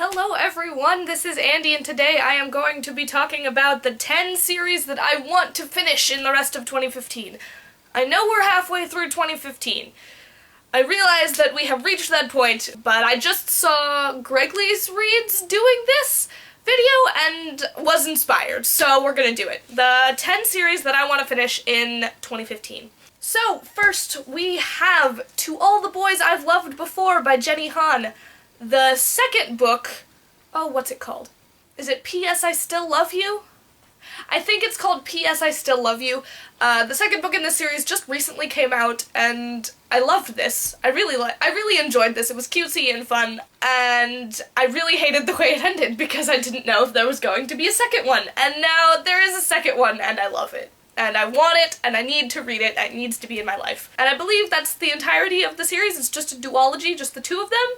Hello everyone, this is Andy and today I am going to be talking about the 10 series that I want to finish in the rest of 2015. I know we're halfway through 2015. I realize that we have reached that point, but I just saw Gregley's Reads doing this video and was inspired, so we're gonna do it. The 10 series that I want to finish in 2015. So, first we have To All the Boys I've Loved Before by Jenny Han. The second book, what's it called? Is it P.S. I Still Love You? I think it's called P.S. I Still Love You. The second book in this series just recently came out, and I loved this. I really enjoyed this. It was cutesy and fun, and I really hated the way it ended because I didn't know if there was going to be a second one, and now there is a second one, and I love it. And I want it, and I need to read it, and it needs to be in my life. And I believe that's the entirety of the series. It's just a duology, just the two of them.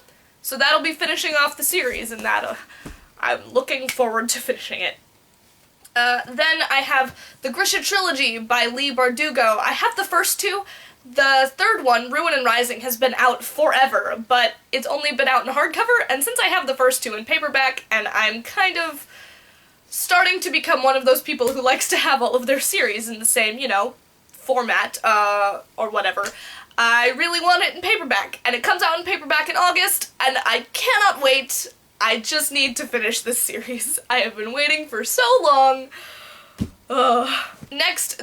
So that'll be finishing off the series, and I'm looking forward to finishing it. Then I have the Grisha Trilogy by Leigh Bardugo. I have the first two. The third one, Ruin and Rising, has been out forever, but it's only been out in hardcover, and since I have the first two in paperback, and I'm kind of starting to become one of those people who likes to have all of their series in the same, format, or whatever, I really want it in paperback, and it comes out in paperback in August, and I cannot wait. I just need to finish this series. I have been waiting for so long. Next,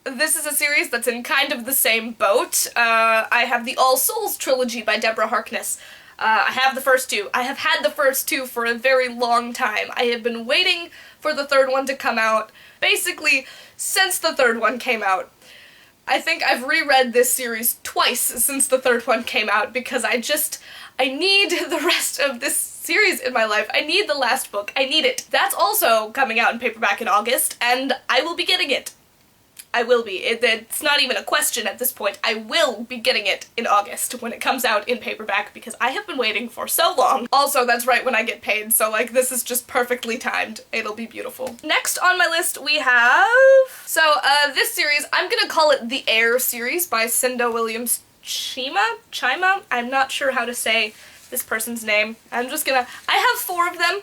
this is a series that's in kind of the same boat. I have the All Souls Trilogy by Deborah Harkness. I have the first two. I have had the first two for a very long time. I have been waiting for the third one to come out, basically, since the third one came out. I think I've reread this series twice since the third one came out because I need the rest of this series in my life. I need the last book. I need it. That's also coming out in paperback in August, and I will be getting it. I will be. It's not even a question at this point. I will be getting it in August when it comes out in paperback because I have been waiting for so long. Also, that's right when I get paid, so this is just perfectly timed. It'll be beautiful. Next on my list we have... this series, I'm gonna call it the Air series by Cinda Williams Chima? I'm not sure how to say this person's name. I have 4 of them.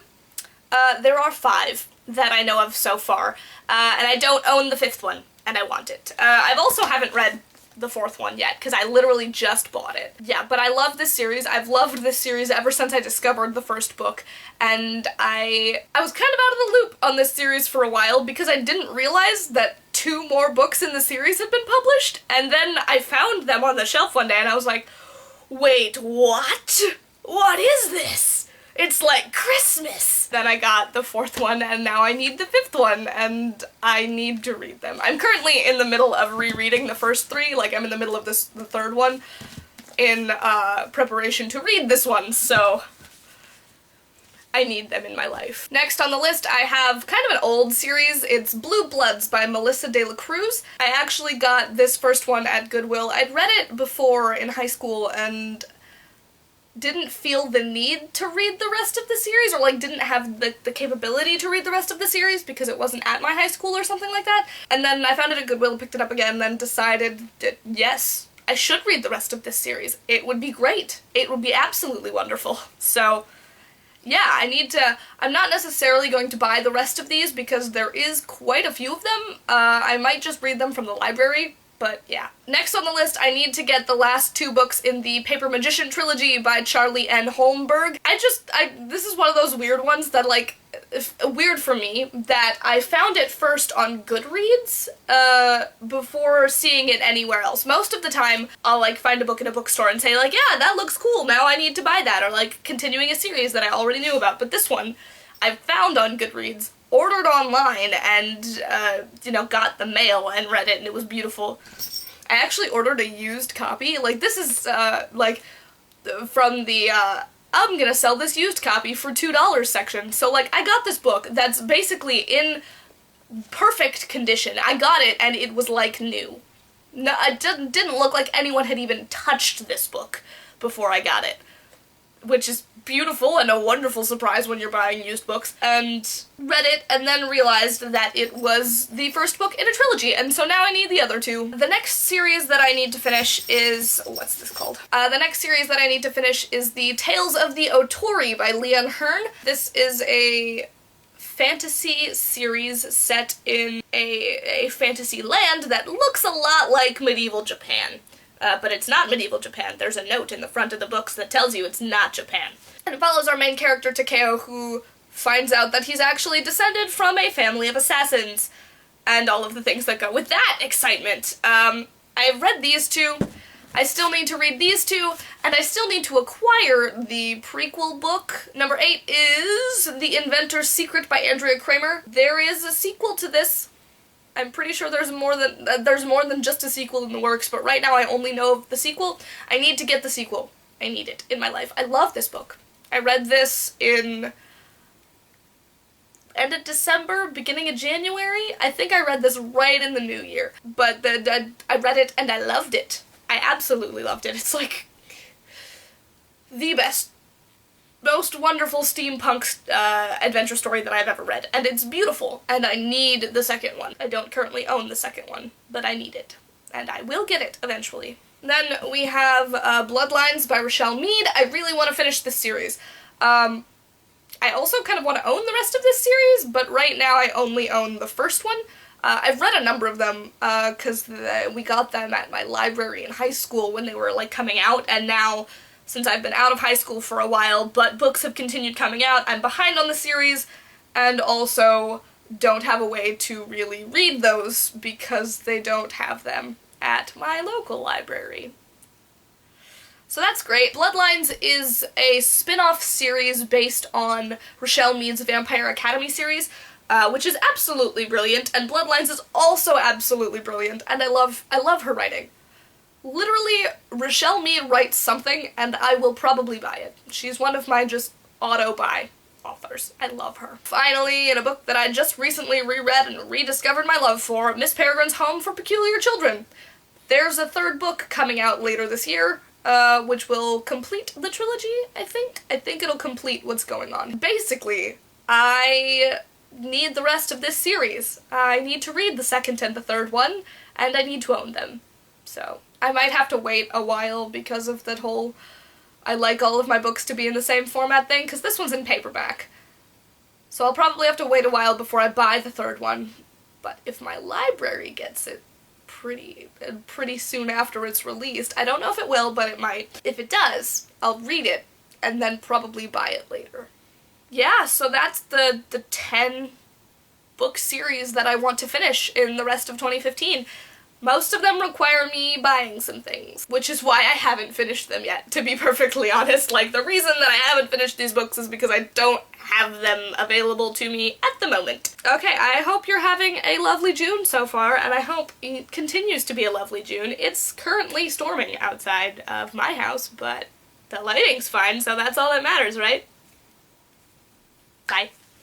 There are 5 that I know of so far, and I don't own the 5th one. And I want it. I've also haven't read the 4th one yet, because I literally just bought it. Yeah, but I love this series. I've loved this series ever since I discovered the first book, and I was kind of out of the loop on this series for a while because I didn't realize that 2 more books in the series had been published, and then I found them on the shelf one day and I was like, wait, what? What is this? It's like Christmas! Then I got the 4th one, and now I need the 5th one, and I need to read them. I'm currently in the middle of rereading the first 3, I'm in the middle of the 3rd one, in preparation to read this one, so I need them in my life. Next on the list I have kind of an old series. It's Blue Bloods by Melissa de la Cruz. I actually got this first one at Goodwill. I'd read it before in high school, and didn't feel the need to read the rest of the series, or didn't have the capability to read the rest of the series because it wasn't at my high school or something like that. And then I found it at Goodwill and picked it up again and then decided that, yes, I should read the rest of this series. It would be great. It would be absolutely wonderful. So, yeah, I'm not necessarily going to buy the rest of these because there is quite a few of them. I might just read them from the library. But yeah. Next on the list, I need to get the last 2 books in the Paper Magician Trilogy by Charlie N. Holmberg. This is one of those weird ones that, weird for me, that I found it first on Goodreads, before seeing it anywhere else. Most of the time, I'll, find a book in a bookstore and say, yeah, that looks cool, now I need to buy that, or, continuing a series that I already knew about. But this one, I found on Goodreads, ordered online, and, got the mail and read it, and it was beautiful. I actually ordered a used copy. This is, from the, I'm gonna sell this used copy for $2 section. So, I got this book that's basically in perfect condition. I got it, and it was, new. No, it didn't look like anyone had even touched this book before I got it. which is beautiful and a wonderful surprise when you're buying used books, and read it and then realized that it was the first book in a trilogy, and so now I need the other two. The next series that I need to finish is... what's this called? The next series that I need to finish is the Tales of the Otori by Leon Hearn. This is a fantasy series set in a fantasy land that looks a lot like medieval Japan. But it's not medieval Japan. There's a note in the front of the books that tells you it's not Japan. And it follows our main character, Takeo, who finds out that he's actually descended from a family of assassins, and all of the things that go with that excitement. I've read these two, I still need to read these two, and I still need to acquire the prequel book. Number 8 is The Inventor's Secret by Andrea Kramer. There is a sequel to this. I'm pretty sure there's more than just a sequel in the works, but right now I only know of the sequel. I need to get the sequel. I need it in my life. I love this book. I read this in end of December, beginning of January. I think I read this right in the new year, but I read it and I loved it. I absolutely loved it. It's like the best, most wonderful steampunk adventure story that I've ever read, and it's beautiful, and I need the second one. I don't currently own the second one, but I need it, and I will get it eventually. Then we have Bloodlines by Rochelle Mead. I really want to finish this series. I also kind of want to own the rest of this series, but right now I only own the first one. I've read a number of them, because we got them at my library in high school when they were, like, coming out, and now, since I've been out of high school for a while, but books have continued coming out, I'm behind on the series, and also don't have a way to really read those because they don't have them at my local library. So that's great. Bloodlines is a spin-off series based on Rochelle Mead's Vampire Academy series, which is absolutely brilliant, and Bloodlines is also absolutely brilliant, and I love her writing. Literally, Rochelle Mead writes something, and I will probably buy it. She's one of my just auto-buy authors. I love her. Finally, in a book that I just recently reread and rediscovered my love for, Miss Peregrine's Home for Peculiar Children. There's a third book coming out later this year, which will complete the trilogy, I think. I think it'll complete what's going on. Basically, I need the rest of this series. I need to read the second and the third one, and I need to own them. So I might have to wait a while because of that whole I like all of my books to be in the same format thing, because this one's in paperback. So I'll probably have to wait a while before I buy the third one. But if my library gets it pretty soon after it's released, I don't know if it will, but it might. If it does, I'll read it and then probably buy it later. Yeah, so that's the 10 book series that I want to finish in the rest of 2015. Most of them require me buying some things, which is why I haven't finished them yet, to be perfectly honest. Like, the reason that I haven't finished these books is because I don't have them available to me at the moment. Okay, I hope you're having a lovely June so far, and I hope it continues to be a lovely June. It's currently storming outside of my house, but the lighting's fine, so that's all that matters, right? Bye.